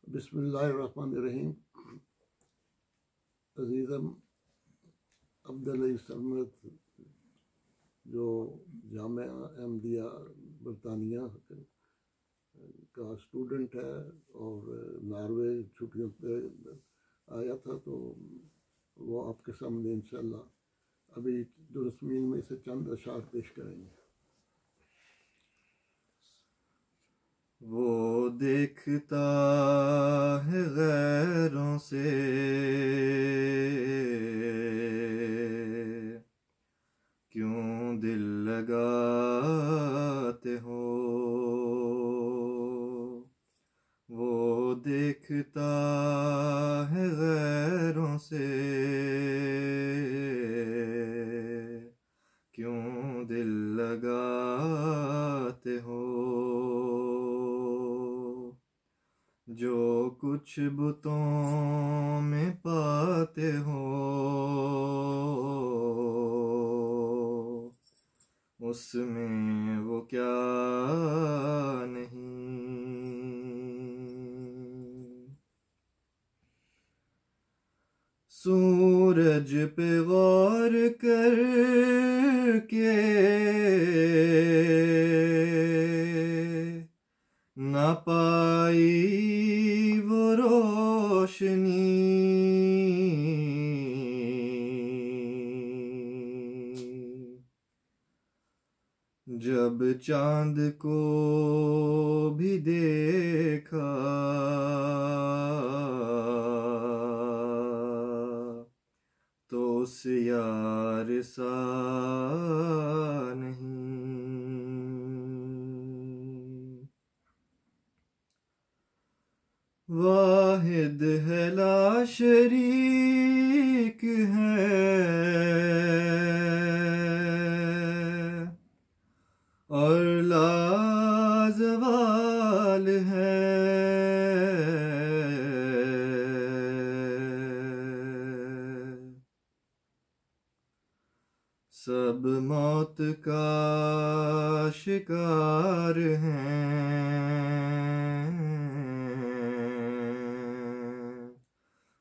बिस्मिल्लाहिर्रहमानिर्रहीम। अज़ीज़म अब्दुल समद जो जामिया अहमदिया बरतानिया का स्टूडेंट है और नॉर्वे छुट्टियों पे आया था, तो वो आपके सामने इंशाल्लाह अभी दुरुस्मीन में से चंद अशार पेश करेंगे। वो देखता है गैरों से क्यों दिल लगाते हो, वो देखता है गैरों से क्यों दिल लगाते हो। जो कुछ बुतों में पाते हो उसमें वो क्या नहीं। सूरज पे गौर करके न पाई वो रोशनी, जब चांद को भी देखा तो उस यार सा नहीं। वाहिद है ला शरीक है और लाजवाल है, सब मौत का शिकार हैं,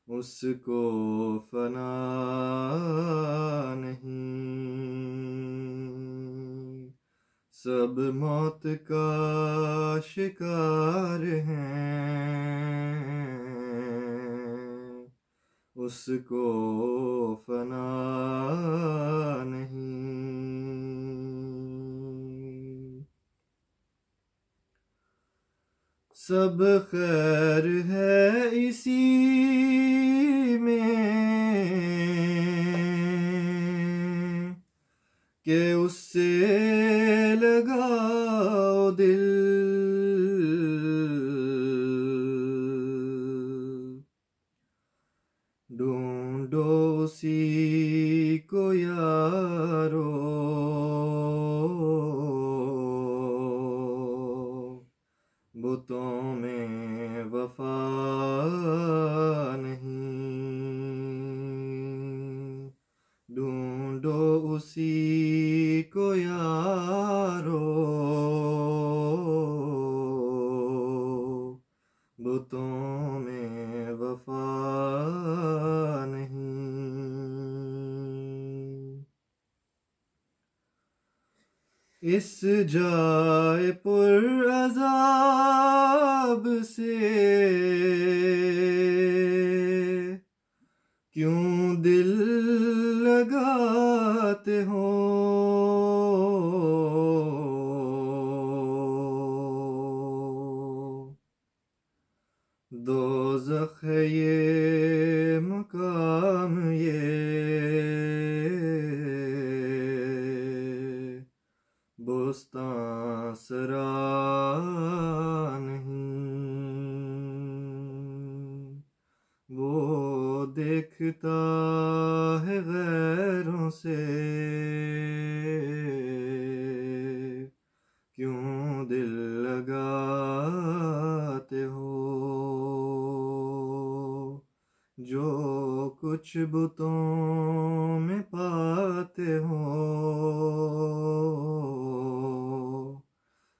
उसको फना नहीं। सब मौत का शिकार हैं, उसको फना नहीं। सब खैर है इसी में कि उससे लगाओ दिल, ढूंढो उसी को यारो, बुतों में वफा नहीं। ढूंढो उसी को यारो, बुतों में वफा नहीं। इस जाए पुर अज़ाब से क्यों दिल लगाते हो, दोज़ख है ये मकाम ये बुस्तां सरा नहीं। वो देखता है गैरों से क्यों दिल लगाते हो। जो कुछ बुतों में पाते हो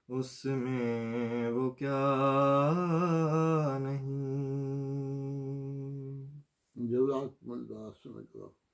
उसमें वो क्या नहीं। Jazakumullah.